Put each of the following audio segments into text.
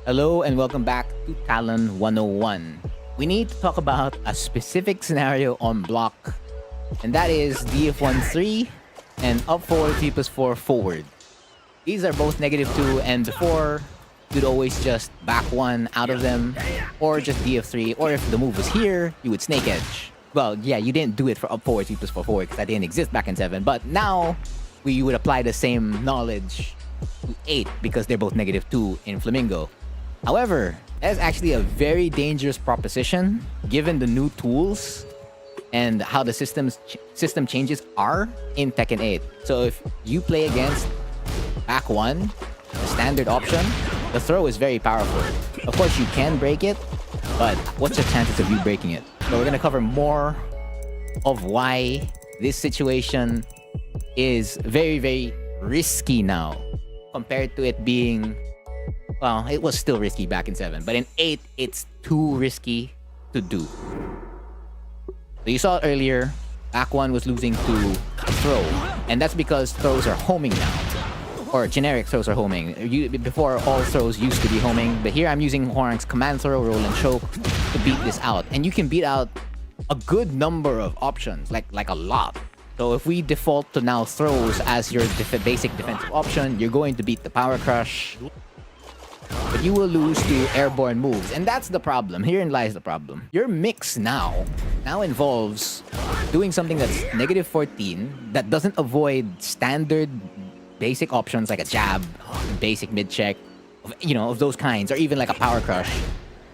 Hello and welcome back to Talon 101. We need to talk about a specific scenario on block, and that is DF+1 and up forward T+4 forward. These are both -2, and before, you'd always just back one out of them, or just DF3, or if the move was here, you would snake edge. Well, yeah, you didn't do it for up forward T+4 forward because that didn't exist back in 7, but now we would apply the same knowledge to 8 because they're both -2 in Flamingo. However, that is actually a very dangerous proposition given the new tools and how the system changes are in Tekken 8. So if you play against back one, the standard option, the throw is very powerful. Of course, you can break it, but what's the chances of you breaking it? So we're going to cover more of why this situation is very, very risky now compared to it being... Well, it was still risky back in 7, but in 8, it's too risky to do. So you saw it earlier, back one was losing to throw, and that's because throws are homing now. Or generic throws are homing. Before, all throws used to be homing, but here I'm using Hwoarang's command throw, roll and choke to beat this out. And you can beat out a good number of options, like a lot. So if we default to now throws as your basic defensive option, you're going to beat the power crush. But you will lose to airborne moves, and that's the problem. Herein lies the problem. Your mix now involves doing something that's -14 that doesn't avoid standard basic options like a jab, basic mid check, of those kinds, or even like a power crush.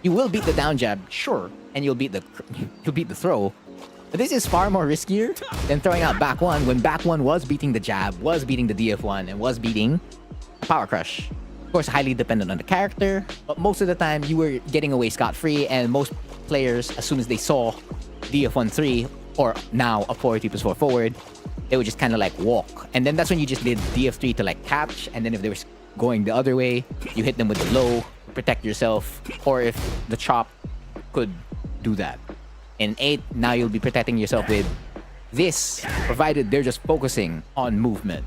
You will beat the down jab, sure, and you'll beat the throw. But this is far more riskier than throwing out back one when back one was beating the jab, was beating the DF1, and was beating power crush. Of course, highly dependent on the character, but most of the time you were getting away scot-free, and most players, as soon as they saw DF+1 or now a 4T+4 forward, they would just kind of like walk. And then that's when you just did DF3 to like catch, and then if they were going the other way, you hit them with the low, protect yourself, or if the chop could do that. In 8, now you'll be protecting yourself with this, provided they're just focusing on movement.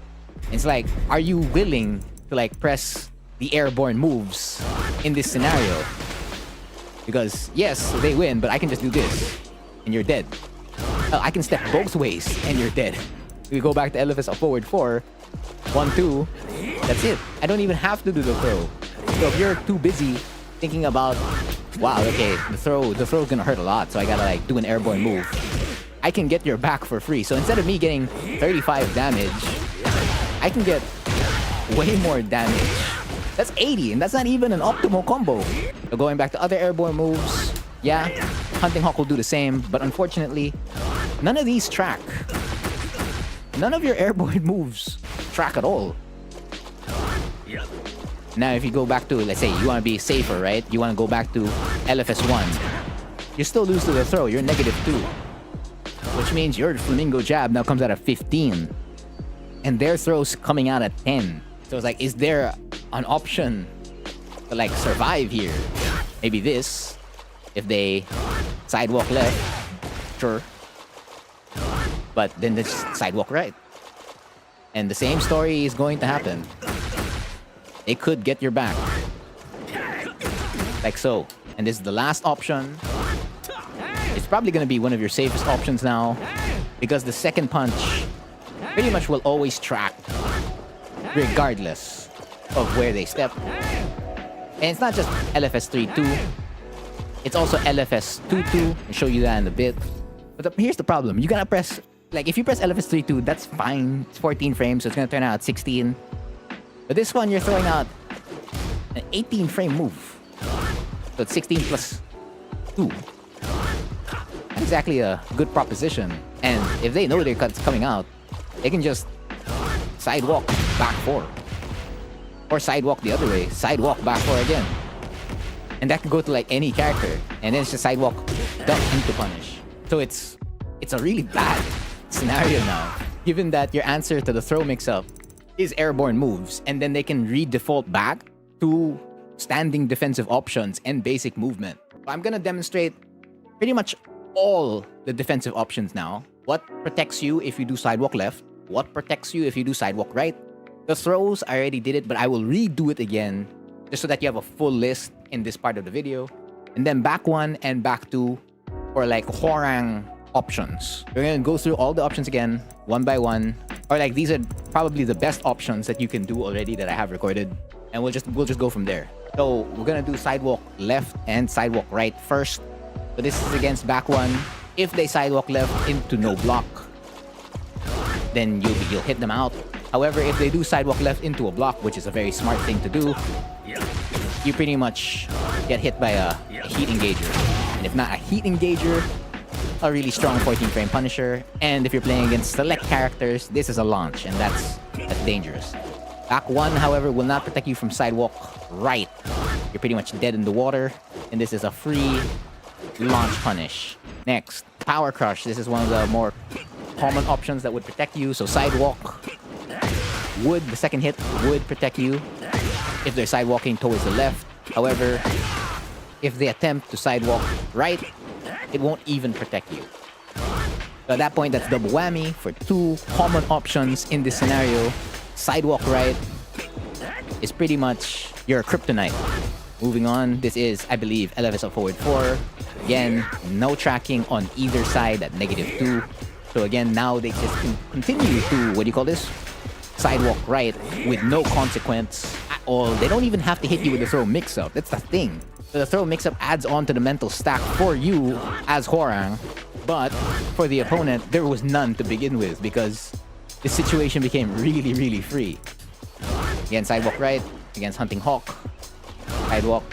It's like, are you willing to like press the airborne moves in this scenario? Because yes, they win, but I can just do this and you're dead. I can step both ways and you're dead. We go back to LFS up forward 4, 1-2, that's it. I don't even have to do the throw. So if you're too busy thinking about, wow, okay, the throw's gonna hurt a lot, so I gotta like do an airborne move, I can get your back for free. So instead of me getting 35 damage, I can get way more damage. That's 80, and that's not even an optimal combo. So going back to other airborne moves, yeah, Hunting Hawk will do the same, but unfortunately, none of these track. None of your airborne moves track at all. Now, if you go back to, let's say, you want to be safer, right? You want to go back to LFS1. You still lose to the throw, you're -2. Which means your Flamingo jab now comes out at 15. And their throw's coming out at 10. So it's like, is there an option to like survive here? Maybe this, if they sidewalk left, sure, but then they sidewalk right, and the same story is going to happen. They could get your back like so, and this is the last option. It's probably going to be one of your safest options now, because the second punch pretty much will always track regardless of where they step. And it's not just LFS 3-2, it's also LFS 2-2. I'll show you that in a bit. But here's the problem. You gotta press, like if you press LFS 3-2, that's fine. It's 14 frames, so it's gonna turn out at 16. But this one, you're throwing out an 18 frame move. So it's 16 plus 2. Not exactly a good proposition. And if they know their cut's coming out, they can just sidewalk back 4. Or sidewalk the other way, sidewalk back 4 again. And that can go to like any character. And then it's just sidewalk, duck into punish. So it's a really bad scenario now, given that your answer to the throw mix-up is airborne moves, and then they can re-default back to standing defensive options and basic movement. I'm gonna demonstrate pretty much all the defensive options now. What protects you if you do sidewalk left? What protects you if you do sidewalk right? The throws, I already did it, but I will redo it again just so that you have a full list in this part of the video. And then back 1 and back 2 for like Hwoarang options. We're gonna go through all the options again, one by one. Or like these are probably the best options that you can do already that I have recorded. And we'll just go from there. So we're gonna do sidewalk left and sidewalk right first. So this is against back 1. If they sidewalk left into no block, then you'll hit them out. However, if they do sidewalk left into a block, which is a very smart thing to do, you pretty much get hit by a heat engager. And if not a heat engager, a really strong 14 frame Punisher. And if you're playing against select characters, this is a launch, and that's dangerous. Back 1, however, will not protect you from sidewalk right. You're pretty much dead in the water, and this is a free launch punish. Next, Power Crush. This is one of the more common options that would protect you. So sidewalk would, the second hit would protect you if they're sidewalking towards the left. However, if they attempt to sidewalk right, it won't even protect you. So at that point, that's double whammy for 2 common options in this scenario. Sidewalk right is pretty much your kryptonite. Moving on, this is, I believe, LFS up forward 4. Again, no tracking on either side at -2. So again, now they just can continue to, what do you call this? Sidewalk right with no consequence at all. They don't even have to hit you with the throw mix-up. That's the thing. So the throw mix-up adds on to the mental stack for you as Hwoarang, but for the opponent, there was none to begin with because the situation became really, really free. Again, sidewalk right against Hunting Hawk. Sidewalk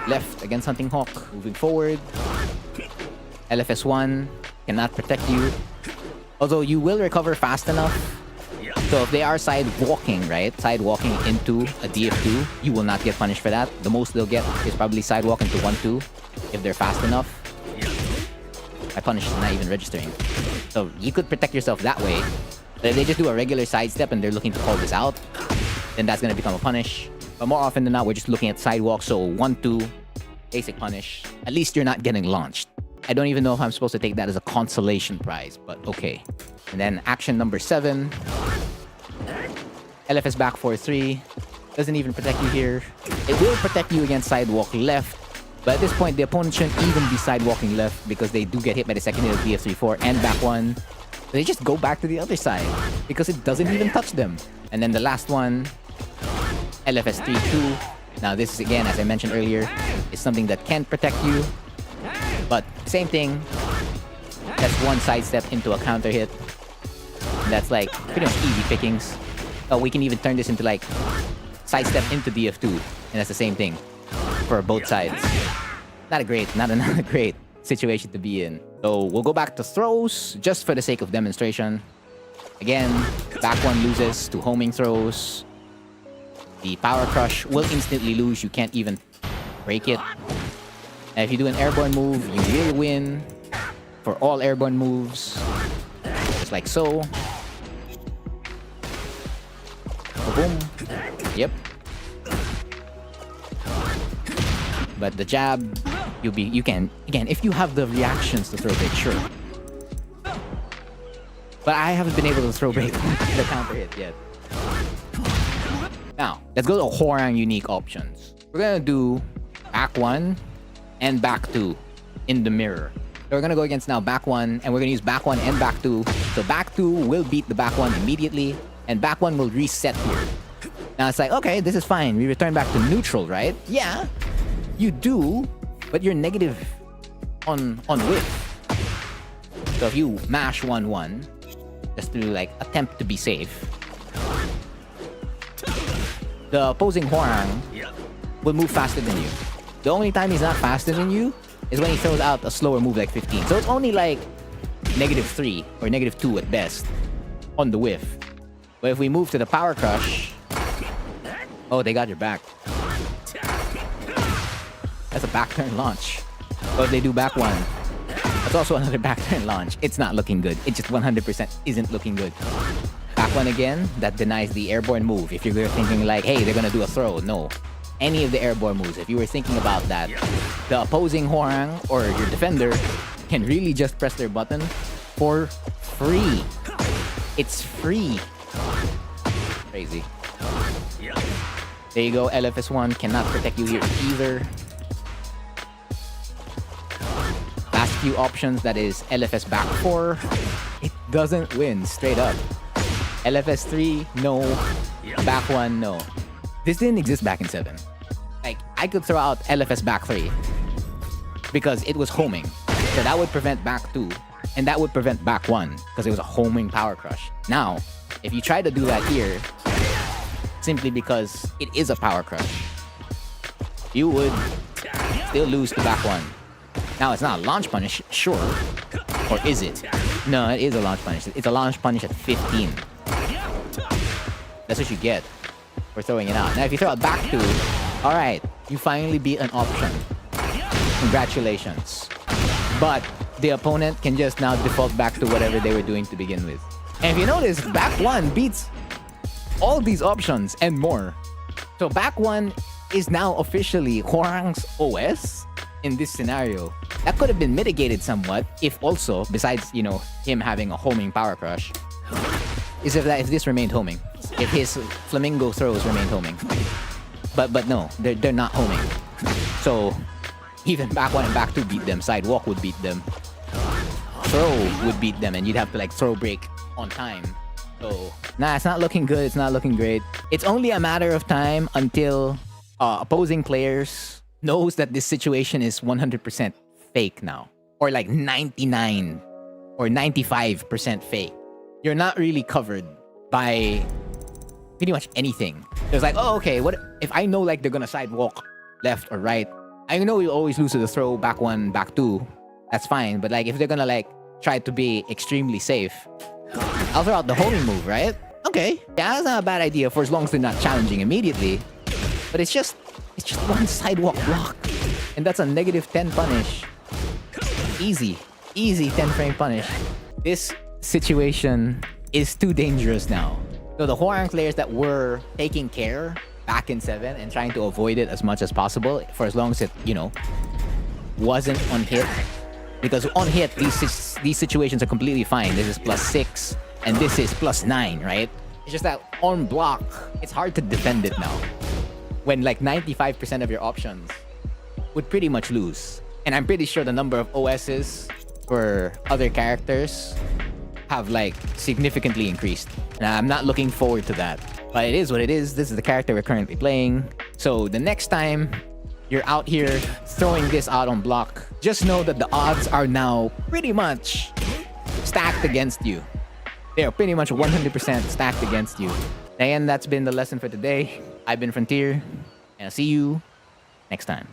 left against Hunting Hawk. Moving forward, LFS1 cannot protect you. Although you will recover fast enough. So if they are sidewalking, right? Sidewalking into a DF2, you will not get punished for that. The most they'll get is probably sidewalk into 1-2 if they're fast enough. My punish is not even registering. So you could protect yourself that way. But if they just do a regular sidestep and they're looking to call this out, then that's going to become a punish. But more often than not, we're just looking at sidewalk. So 1-2, basic punish. At least you're not getting launched. I don't even know if I'm supposed to take that as a consolation prize, but okay. And then action number 7. LFS back 4-3. Doesn't even protect you here. It will protect you against sidewalk left. But at this point, the opponent shouldn't even be sidewalking left because they do get hit by the second hit of DF3+4 and back 1. So they just go back to the other side because it doesn't even touch them. And then the last one, LFS 3-2. Now this is, again, as I mentioned earlier, is something that can protect you. But same thing, that's one sidestep into a counter hit. And that's like pretty much easy pickings. Oh, we can even turn this into like sidestep into DF2, and that's the same thing for both sides. Not a great situation to be in. So we'll go back to throws just for the sake of demonstration. Again, back 1 loses to homing throws. The Power Crush will instantly lose. You can't even break it. And if you do an airborne move, you will win for all airborne moves. Just like so. Boom. Yep. But the jab, you can, again, if you have the reactions to throw break, sure. But I haven't been able to throw break the counter hit yet. Now, let's go to Hwoarang unique options. We're gonna do back 1 and back 2 in the mirror. So we're gonna go against now back 1, and we're gonna use back 1 and back 2. So back 2 will beat the back 1 immediately, and back 1 will reset here. Now it's like, okay, this is fine. We return back to neutral, right? Yeah, you do, but you're negative on whiff. So if you mash 1-1, just to like attempt to be safe, the opposing Hwoarang will move faster than you. The only time he's not faster than you is when he throws out a slower move like 15. So it's only like -3 or -2 at best on the whiff. But if we move to the Power Crush, oh, they got your back. That's a back turn launch. But if they do back 1, that's also another back turn launch. It's not looking good. It just 100% isn't looking good. Back 1 again, that denies the airborne move. If you're thinking like, hey, they're gonna do a throw, no. Any of the airborne moves, if you were thinking about that, the opposing Hwoarang or your defender can really just press their button for free. It's free. Crazy. There you go, LFS1 cannot protect you here either. Last few options, that is LFS back 4. It doesn't win, straight up. LFS3, no. Back 1, no. This didn't exist back in 7. Like, I could throw out LFS back 3 because it was homing. So that would prevent back 2, and that would prevent back 1 because it was a homing power crush. Now, if you try to do that here, simply because it is a power crush, you would still lose to back 1. Now, it's not a launch punish, sure. Or is it? No, it is a launch punish. It's a launch punish at 15. That's what you get for throwing it out. Now, if you throw it back 2, alright, you finally beat an option. Congratulations. But the opponent can just now default back to whatever they were doing to begin with. And if you notice, back 1 beats all these options and more. So back 1 is now officially Hwoarang's OS in this scenario. That could have been mitigated somewhat if also, besides, you know, him having a homing power crush, is if this remained homing. If his flamingo throws remained homing. But no, they're not homing. So even back 1 and back 2 beat them. Sidewalk would beat them. Throw would beat them, and you'd have to like throw break on time. So nah, it's not looking good. It's not looking great. It's only a matter of time until opposing players knows that this situation is 100% fake now, or like 99 or 95% fake. You're not really covered by pretty much anything. There's like, oh, okay, what if I know like they're gonna sidewalk left or right? I know you always lose to the throw back 1, back 2. That's fine. But like if they're gonna like try to be extremely safe, I'll throw out the homing move, right? Okay, yeah, that's not a bad idea for as long as they're not challenging immediately. But it's just one sidewalk block, and that's a negative 10 punish. Easy 10 frame punish. This situation is too dangerous now. So the Hwoarang players that were taking care back in 7 and trying to avoid it as much as possible for as long as it, you know, wasn't on hit. Because on hit, these situations are completely fine. This is +6, and this is +9, right? It's just that on block, it's hard to defend it now, when like 95% of your options would pretty much lose. And I'm pretty sure the number of OSs for other characters have like significantly increased. And I'm not looking forward to that. But it is what it is. This is the character we're currently playing. So the next time you're out here throwing this out on block, just know that the odds are now pretty much stacked against you. They are pretty much 100% stacked against you. And that's been the lesson for today. I've been Frontier, and I'll see you next time.